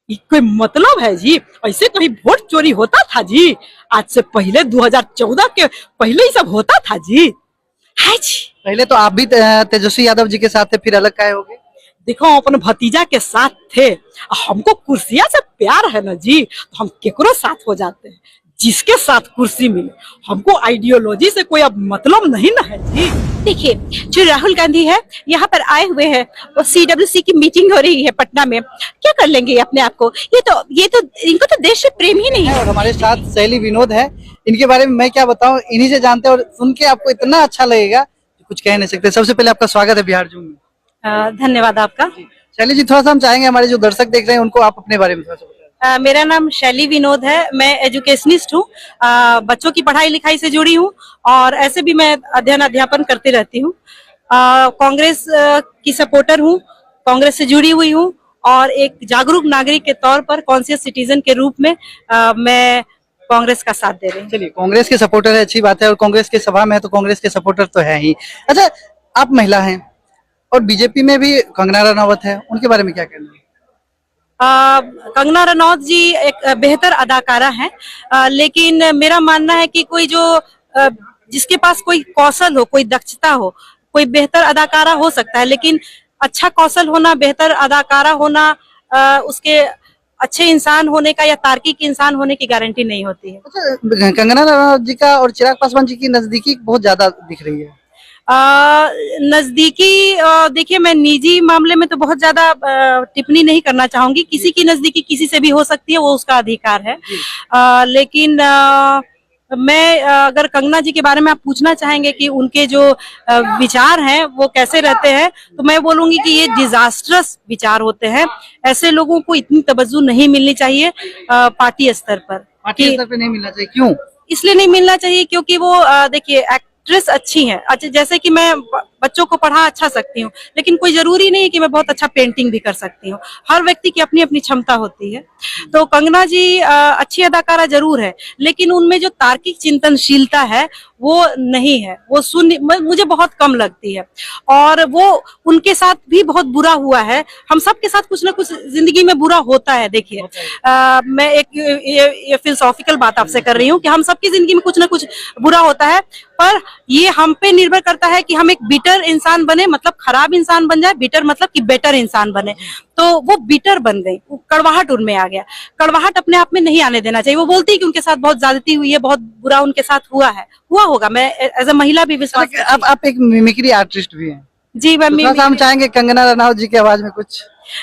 ये कोई मतलब है जी? ऐसे कहीं वोट चोरी होता था जी? आज से पहले 2014 के पहले ही सब होता था जी। है जी। पहले तो आप भी तेजस्वी यादव जी के साथ थे, फिर अलग काहे हो गए? देखो हम अपने भतीजा के साथ थे। हमको कुर्सिया से प्यार है ना जी, तो हम केकरो साथ हो जाते हैं, जिसके साथ कुर्सी मिले। हमको आइडियोलॉजी से कोई अब मतलब नहीं ना है जी। देखिए, जो राहुल गांधी है यहाँ पर आए हुए हैं और CWC की मीटिंग हो रही है पटना में। क्या कर लेंगे ये अपने आप को? ये तो इनको तो देश से प्रेम ही नहीं है। और हमारे साथ शैली विनोद है, इनके बारे में मैं क्या बताऊं, इन्हीं से जानते हैं और सुन के आपको इतना अच्छा लगेगा कुछ कह नहीं सकते। सबसे पहले आपका स्वागत है बिहार जूम में। धन्यवाद आपका। शैली जी, थोड़ा सा हम चाहेंगे हमारे जो दर्शक देख रहे हैं उनको आप अपने बारे में थोड़ा सा बताएं। मेरा नाम शैली विनोद है। मैं एजुकेशनिस्ट हूँ। बच्चों की पढ़ाई लिखाई से जुड़ी हूँ और ऐसे भी मैं अध्ययन अध्यापन करती रहती हूँ। कांग्रेस की सपोर्टर हूँ, कांग्रेस से जुड़ी हुई हूँ और एक जागरूक नागरिक के तौर पर, कॉन्शियस सिटीजन के रूप में मैं कांग्रेस का साथ दे रही हूँ। चलिए, कांग्रेस के सपोर्टर है, अच्छी बात है, और कांग्रेस के सभा में है तो कांग्रेस के सपोर्टर तो है ही। अच्छा, आप महिला हैं और बीजेपी में भी कंगना रनावत है, उनके बारे में क्या कहना है? कंगना रनौत जी एक बेहतर अदाकारा हैं, लेकिन मेरा मानना है कि कोई जो जिसके पास कोई कौशल हो, कोई दक्षता हो, कोई बेहतर अदाकारा हो सकता है, लेकिन अच्छा कौशल होना, बेहतर अदाकारा होना उसके अच्छे इंसान होने का या तार्किक इंसान होने की गारंटी नहीं होती है। अच्छा, कंगना रनावत जी का और चिराग पासवान जी की नजदीकी बहुत ज्यादा दिख रही है। नजदीकी, देखिए मैं निजी मामले में तो बहुत ज्यादा टिप्पणी नहीं करना चाहूंगी। किसी की नजदीकी किसी से भी हो सकती है, वो उसका अधिकार है। लेकिन मैं अगर कंगना जी के बारे में आप पूछना चाहेंगे कि उनके जो विचार हैं वो कैसे रहते हैं, तो मैं बोलूंगी कि ये डिजास्टरस विचार होते हैं। ऐसे लोगों को इतनी तवज्जो नहीं मिलनी चाहिए पार्टी स्तर पर। पार्टी स्तर पे नहीं मिलना चाहिए, क्यों? इसलिए नहीं मिलना चाहिए क्योंकि वो देखिए एक्ट्रेस अच्छी हैं। अच्छा, जैसे कि मैं बच्चों को पढ़ा अच्छा सकती हूँ, लेकिन कोई जरूरी नहीं है कि मैं बहुत अच्छा पेंटिंग भी कर सकती हूँ। हर व्यक्ति की अपनी अपनी क्षमता होती है। तो कंगना जी अच्छी अदाकारा जरूर है, लेकिन उनमें जो तार्किक चिंतनशीलता है वो नहीं है, वो मुझे बहुत कम लगती है। और वो उनके साथ भी बहुत बुरा हुआ है। हम सबके साथ कुछ ना कुछ जिंदगी में बुरा होता है। देखिए, मैं एक ये फिलोसॉफिकल बात आपसे कर रही हूँ कि हम सबकी जिंदगी में कुछ ना कुछ बुरा होता है, पर ये हम पे निर्भर करता है कि हम एक बिटर इंसान बने, मतलब खराब इंसान बन जाए। बिटर मतलब कि बेटर इंसान बने। तो वो बिटर बन गई, कड़वाहट उनमें आ गया। कड़वाहट अपने आप में नहीं आने देना चाहिए। वो बोलती है कि उनके साथ बहुत ज्यादती हुई है, बहुत बुरा उनके साथ हुआ है, हुआ होगा। मैं एज अ महिला भी विश्वास करती हूँ। आप एक मिमिक्री आर्टिस्ट भी हैं। जी, मैं तो हम चाहेंगे कंगना रनावत जी की आवाज में कुछ।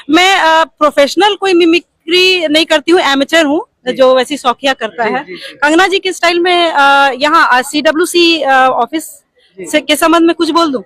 मैं प्रोफेशनल कोई मिमिक्री नहीं करती हूँ, एमेचर हूँ जो वैसी शौकिया करता है। कंगना जी के स्टाइल में यहाँ CWC ऑफिस के संबंध में कुछ बोल दूं?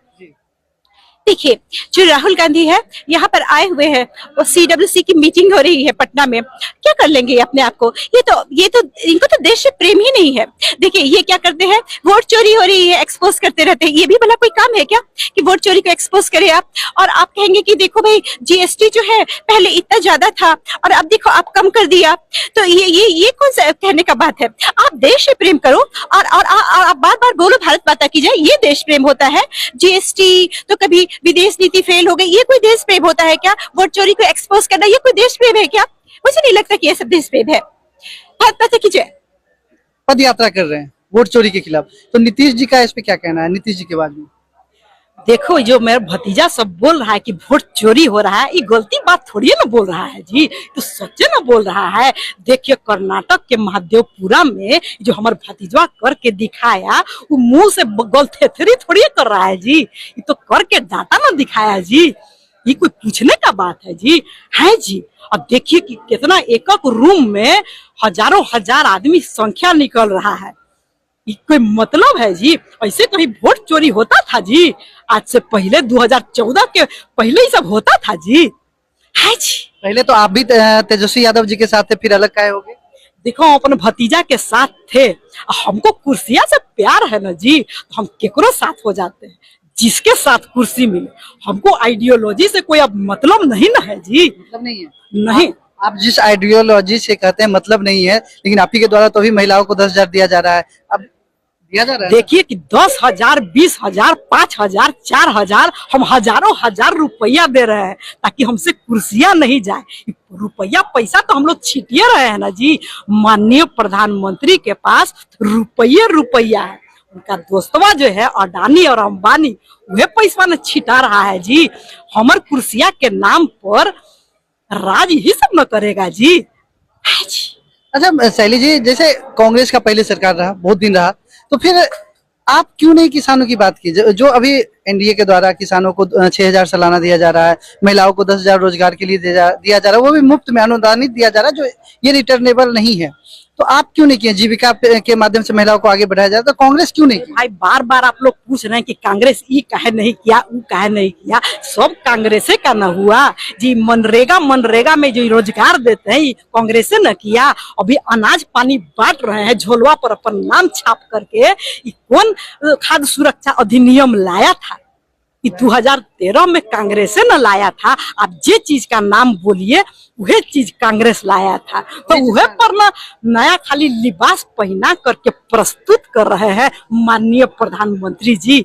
देखिए, जो राहुल गांधी है यहाँ पर आए हुए हैं और CWC की मीटिंग हो रही है पटना में। क्या कर लेंगे ये अपने आप को? ये तो इनको तो देश से प्रेम ही नहीं है। देखिए, ये क्या करते हैं, वोट चोरी हो रही है एक्सपोज करते रहते हैं। ये भी भला कोई काम है क्या कि वोट चोरी को एक्सपोज करें आप? और आप कहेंगे कि देखो भाई, GST जो है पहले इतना ज्यादा था और अब देखो आप कम कर दिया। तो ये कौन सा कहने का बात है? आप देश से प्रेम करो और आप बार बार बोलो भारत माता की जय, ये देश प्रेम होता है। GST तो कभी विदेश नीति फेल हो गई, ये कोई देश प्रेम होता है क्या? वोट चोरी को एक्सपोज करना, ये कोई देश प्रेम है क्या? मुझे नहीं लगता कि ये सब देश प्रेम है। भारत माता की जय। पद यात्रा कर रहे हैं वोट चोरी के खिलाफ, तो नीतीश जी का इस पे क्या कहना है, नीतीश जी के बारे में? देखो, जो मेरा भतीजा सब बोल रहा है कि वोट चोरी हो रहा है, ये गलती बात थोड़ी ना बोल रहा है जी, तो सच्चे ना बोल रहा है। देखिए, कर्नाटक के महादेवपुरा में जो हमारा भतीजा करके दिखाया, वो मुंह से गलथेथरी थोड़ी कर रहा है जी, ये तो करके डाटा ना दिखाया जी। ये कोई पूछने का बात है जी? है जी। अब देखिए कि कितना एक रूम में हजारों हजार आदमी संख्या निकल रहा है। ये कोई मतलब है जी? ऐसे कहीं वोट चोरी होता था जी? आज से पहले 2014 के पहले ही सब होता था जी। है जी। पहले तो आप भी तेजस्वी यादव जी के साथ थे, फिर अलग काहे हो गए? देखो हम अपने भतीजा के साथ थे। हमको कुर्सिया से प्यार है ना जी, तो हम केकरो साथ हो जाते हैं, जिसके साथ कुर्सी मिले। हमको आइडियोलॉजी से कोई अब मतलब नहीं ना है जी। मतलब नहीं है? नहीं। आप जिस आइडियोलॉजी से कहते हैं मतलब नहीं है, लेकिन आप ही के द्वारा तो भी महिलाओं को 10,000 दिया जा रहा है। अब दिया जा रहा है? देखिए कि 10,000, 20,000, 5,000, 4,000, हम हजारों हजार रुपया दे रहे हैं ताकि हमसे कुर्सियां नहीं जाए। रुपया पैसा तो हम लोग छीटिए रहे हैं ना जी। माननीय प्रधानमंत्री के पास रुपया है, उनका दोस्तवा जो है अडानी और अंबानी वह पैसा न छिटा रहा है जी। हमर कुर्सिया के नाम पर राज ही सब न करेगा जी। है जी। अच्छा शैली जी, जैसे कांग्रेस का पहले सरकार रहा, बहुत दिन रहा, तो फिर आप क्यों नहीं किसानों की बात की? जो अभी एनडीए के द्वारा किसानों को 6,000 सालाना दिया जा रहा है, महिलाओं को 10,000 रोजगार के लिए दिया जा रहा है, वो भी मुफ्त में अनुदानित दिया जा रहा है, जो ये रिटर्नेबल नहीं है। तो आप क्यों नहीं किए? जीविका के माध्यम से महिलाओं को आगे बढ़ाया जाए, तो कांग्रेस क्यों नहीं की? भाई बार बार आप लोग पूछ रहे हैं कि कांग्रेस ये काहे नहीं किया, वो काहे नहीं किया। सब कांग्रेसे का न हुआ जी। मनरेगा में जो रोजगार देते हैं कांग्रेसे न किया। अभी अनाज पानी बांट रहे हैं झोलवा पर अपन नाम छाप करके। ये कौन खाद्य सुरक्षा अधिनियम लाया था? 2013 में कांग्रेस ने लाया था। आप जे चीज का नाम बोलिए वह चीज कांग्रेस लाया था। तो वह पर ना नया खाली लिबास पहना करके प्रस्तुत कर रहे हैं माननीय प्रधानमंत्री जी।